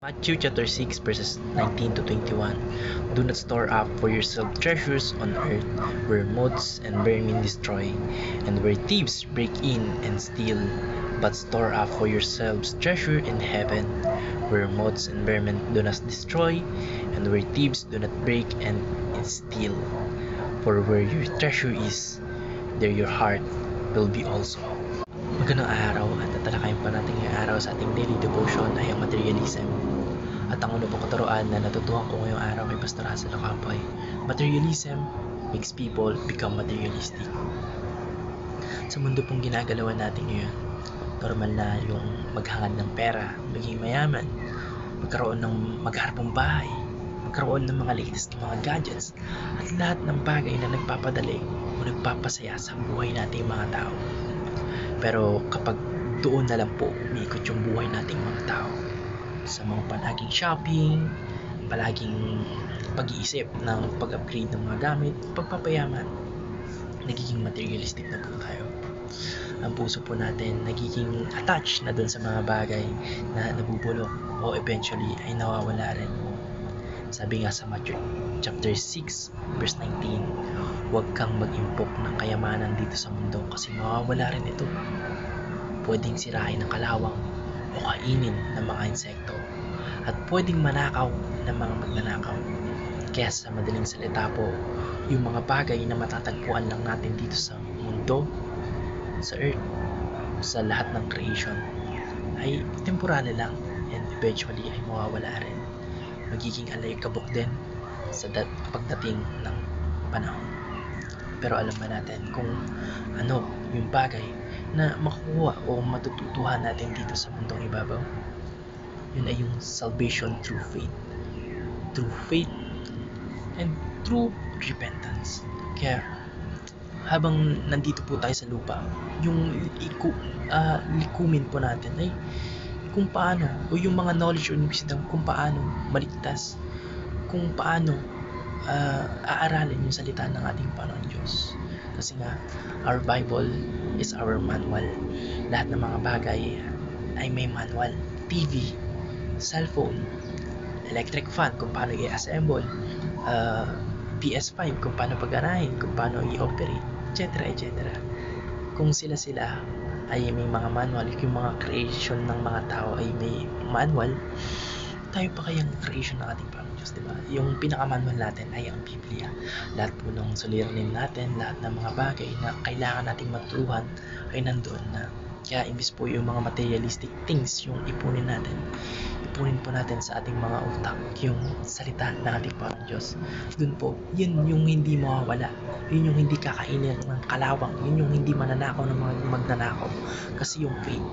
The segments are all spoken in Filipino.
Matthew chapter 6 verses 19 to 21. Do not store up for yourself treasures on earth, where moths and vermin destroy, and where thieves break in and steal. But store up for yourselves treasure in heaven, where moths and vermin do not destroy, and where thieves do not break and steal. For where your treasure is, there your heart will be also. Magandang araw at tatalakayin pa natin ngayong araw sa ating daily devotion ay ang materialism. At ang una pong katuruan na natutuhan ko ngayong araw kay Pastor Hazel Ocampo ay materialism makes people become materialistic. Sa mundo pong ginagalawan natin ngayon, normal na yung maghangad ng pera, maging mayaman, magharapong bahay, magkaroon ng mga latest na mga gadgets at lahat ng bagay na nagpapadali o nagpapasaya sa buhay nating mga tao. Pero kapag doon na lang po umiikot yung buhay nating mga tao sa mga palaging shopping, palaging pag-iisip ng pag-upgrade ng mga gamit, pagpapayaman, nagiging materialistic na po tayo. Ang puso po natin nagiging attached na doon sa mga bagay na nabubulok o eventually ay nawawala rin. Sabi nga sa Matthew chapter 6 verse 19, huwag kang mag-impok ng kayamanan dito sa mundo kasi mawawala rin ito. Pwedeng sirain ng kalawang o kainin ng mga insekto at pwedeng manakaw ng mga magnanakaw. Kaya sa madaling salita po, yung mga bagay na matatagpuan lang natin dito sa mundo, sa earth, sa lahat ng creation ay temporary lang and eventually ay mawawala rin. Magiging alikabok din sa pagdating ng panahon. Pero alam ba natin kung ano yung bagay na makukuha o matututuhan natin dito sa mundong ibabaw? Yun ay yung salvation through faith. Through faith and through repentance. Kaya habang nandito po tayo sa lupa, yung likumin po natin ay kung paano, o yung mga knowledge o wisdom kung paano maligtas, kung paano aaralin yung salita ng ating Panginoon Diyos. Kasi nga, our Bible is our manual. Lahat ng mga bagay ay may manual. TV, cellphone, electric fan, kung paano i-assemble, PS5, kung paano pag-ganahin, kung paano i-operate, etc. etc. Kung sila ay may mga manual, yung mga creation ng mga tao ay may manual, tayo pa kayang creation ng ating Panginoon Diyos, diba? Yung pinaka-manual natin ay ang Biblia. Lahat po ng suliranin natin, lahat ng mga bagay na kailangan nating matutuhan ay nandoon na. Kaya imbis po yung mga materialistic things yung ipunin po natin sa ating mga utak yung salita ng ating Panginoon Diyos. Dun po, yun yung hindi mawawala, yun yung hindi kakainin ng kalawang, yun yung hindi mananakaw ng mga magnanakaw. Kasi yung faith,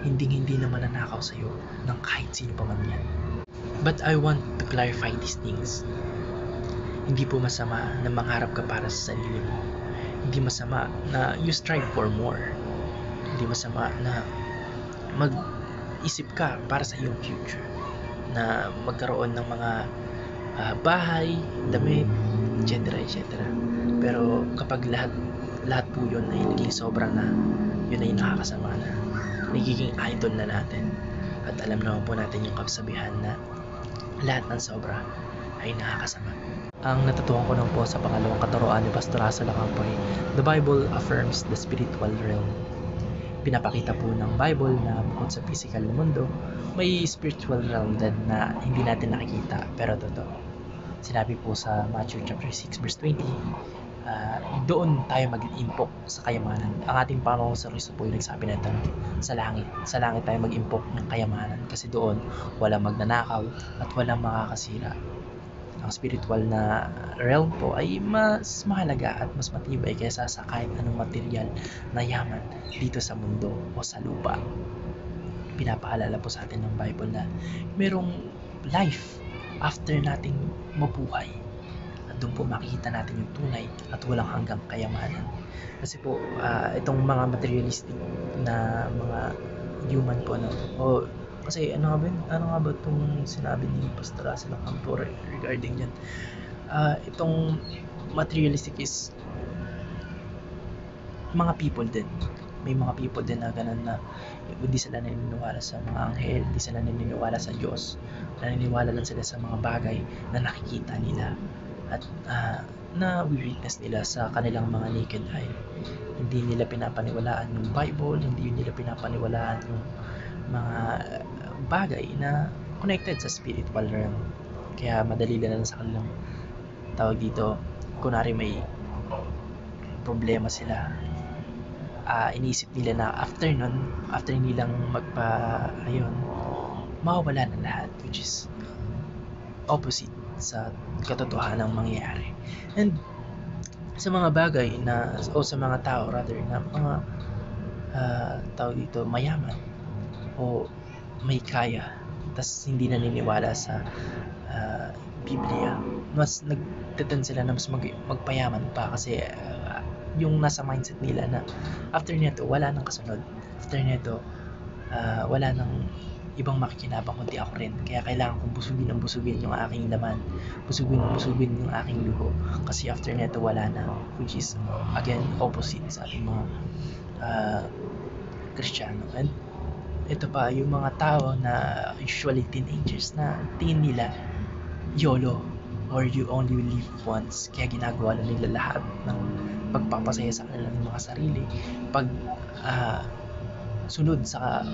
hindi na mananakaw sa'yo ng kahit sino pa man yan. But I want to clarify these things. Hindi po masama na mangharap ka para sa sarili mo. Hindi masama na you strive for more. Hindi masama na mag-isip ka para sa iyong future, na magkaroon ng mga bahay, damit, etc. etc. Pero kapag lahat po yun ay naging sobra na, yun ay nakakasama na, nagiging idol na natin. At alam naman po natin yung kasabihan na lahat ng sobra ay nakakasama. Ang natutuhan ko lang po sa pangalawang katuruan ni Pastor Hazel Ocampo ay the Bible affirms the spiritual realm. Pinapakita po ng Bible na bukod sa physical na mundo, may spiritual realm din na hindi natin nakikita pero totoo. Sinabi po sa Matthew chapter 6 verse 20, doon tayo mag-impok sa kayamanan. Ang ating Panginoong Kristo po yung nagsabi nito, sa langit tayo mag-impok ng kayamanan kasi doon walang magnanakaw at walang makakasira. Ang spiritual na realm po ay mas mahalaga at mas matibay kaysa sa kahit anong material na yaman dito sa mundo o sa lupa. Pinapaalala po sa atin ng Bible na merong life after nating mabuhay. At doon po makikita natin yung tunay at walang hanggang kayamanan. Kasi po, itong mga materialistic na mga human po, kasi ano nga ba itong sinabi ni Pastor Hazel Ocampo regarding yan? Itong materialistic is mga people din. may mga people din na ganun na hindi sila naniniwala sa mga anghel, hindi sila naniniwala sa Diyos. Naniniwala lang sila sa mga bagay na nakikita nila at na witness nila sa kanilang mga naked eye. Hindi nila pinapaniwalaan yung Bible, hindi nila pinapaniwalaan yung mga bagay na connected sa spiritual realm. Kaya madali lang sa kanilang tawag dito, kunwari may problema sila, iniisip nila na after nilang mawawala na lahat, which is opposite sa katotohanang mangyayari. And sa mga bagay na, o sa mga tao rather, na mga tawag dito, mayaman o may kaya, tas hindi naniniwala sa Biblia, mas nagteten sila na mas magpayaman pa kasi yung nasa mindset nila na after nito wala nang kasunod, after nito wala nang ibang makikinabang kundi ako rin, kaya kailangan kong busugin yung aking laman, busugin yung aking luho, kasi after nito wala na, which is again opposite sa ating mga Kristiyano. And ito pa yung mga tao na usually teenagers na tingin nila YOLO, or you only live once, kaya ginagawa na nila lahat ng pagpapasaya sa kanilang mga sarili, pag sunod sa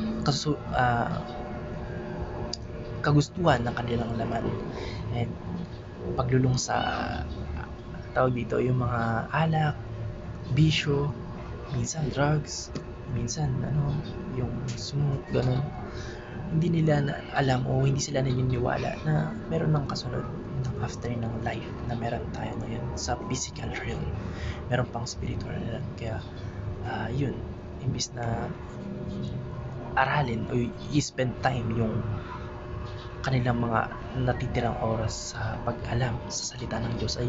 kagustuhan ng kanilang laman, and paglulong sa tawag dito, yung mga alak, bisyo, minsan drugs, minsan yung smoke, ganun. Hindi nila alam o hindi sila naniniwala na meron ng kasunod ng after ng life na meron tayo ngayon sa physical realm, meron pang spiritual realm. Kaya yun, imbis na aralin o i-spend time yung kanilang mga natitirang oras sa pag-alam sa salita ng Diyos, ay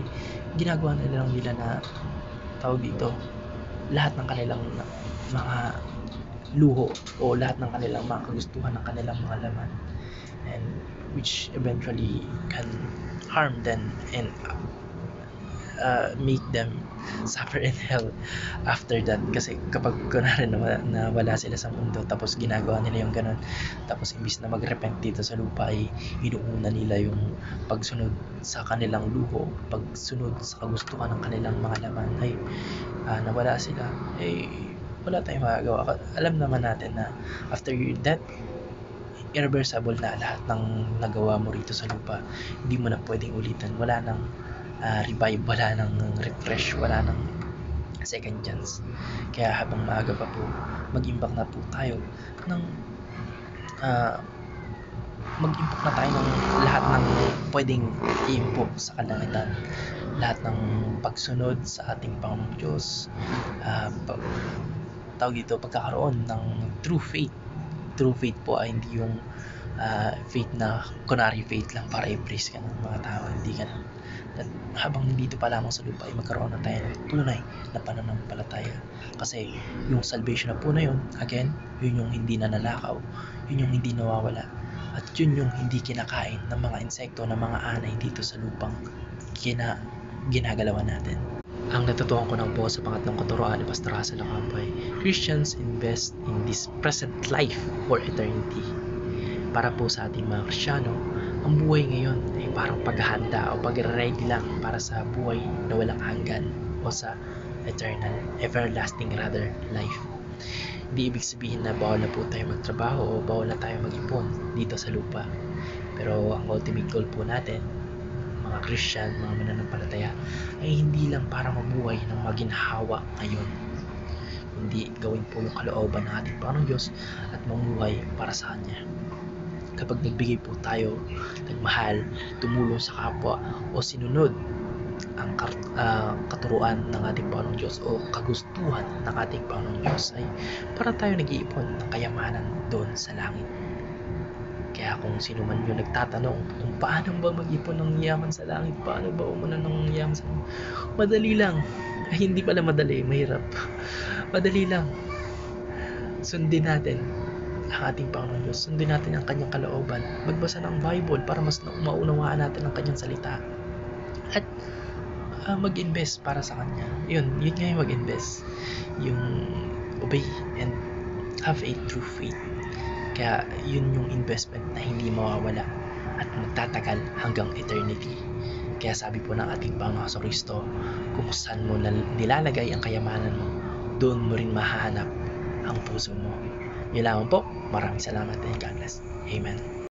ginagawa na lang nila na tawag dito, lahat ng kanilang mga luho o lahat ng kanilang mga kagustuhan ng kanilang mga laman, and which eventually can harm them and make them suffer in hell after that. Kasi kapag kunwari na wala sila sa mundo, tapos ginagawa nila yung ganun, tapos imbis na mag-repent dito sa lupa, ay inuuna nila yung pagsunod sa kanilang luho, pagsunod sa kagustuhan ng kanilang mga laman, ay nawala sila, ay wala tayong magagawa. Alam naman natin na after your death, irreversible na lahat ng nagawa mo rito sa lupa. Hindi mo na pwedeng ulitan. Wala nang revive, wala nang refresh, wala nang second chance. Kaya habang maaga pa po, mag-imbak na po tayo ng mag-imbak na tayo ng lahat ng pwedeng i-imbok sa kalangitan, lahat ng pagsunod sa ating Panginoong Diyos, tawag dito, pagkakaroon ng true faith. True faith po ay hindi yung faith na kunwari faith lang para i-praise ka ng mga tao, hindi ka na. At habang dito pa lamang sa lupa, ay magkaroon na tayo ng tunay na pananampalataya, kasi yung salvation na po na yun, again, yun yung hindi nananakaw, yun yung hindi nawawala, at yun yung hindi kinakain ng mga insekto, ng mga anay dito sa lupang ginagalawan natin. Ang natutuhan ko lang po sa pangatlong katuruan ni Pastor Russell Acampo, Christians invest in this present life for eternity. Para po sa ating mga Kristiyano, ang buhay ngayon ay parang paghahanda o pag-ready lang para sa buhay na walang hanggan, o sa everlasting rather, life. Hindi ibig sabihin na bawal na po tayo magtrabaho o bawal na tayo mag-ipon dito sa lupa. Pero ang ultimate goal po natin, mga Christian, mga mananampalataya, ay hindi lang para mabuhay ng maginhawa ngayon, kundi gawin po yung kalooban ng ating Panginoong Diyos at mamuhay para sa Kanya. Kapag nagbigay po tayo, nagmahal, tumulong sa kapwa, o sinunod ang katuruan ng ating Panginoong Diyos o kagustuhan ng ating Panginoong Diyos, ay para tayo nag-iipon ng kayamanan doon sa langit. Kaya kung sino man yung nagtatanong kung paano ba mag-ipon ng yaman sa langit, paano ba umunan ng yaman sa langit, madali lang. Ay, hindi pala madali, mahirap. Madali lang. Sundin natin ang ating Panginoon Diyos, sundin natin ang kanyang kalooban, magbasa ng Bible para mas maunawaan natin ang kanyang salita, at mag-invest para sa kanya. Yun nga yung mag-invest, yung obey and have a true faith. Kaya yun yung investment na hindi mawawala at magtatagal hanggang eternity. Kaya sabi po ng ating Panginoon Kristo, kung saan mo nilalagay ang kayamanan mo, doon mo rin mahahanap ang puso mo. Yun lamang po. Maraming salamat and God bless. Amen.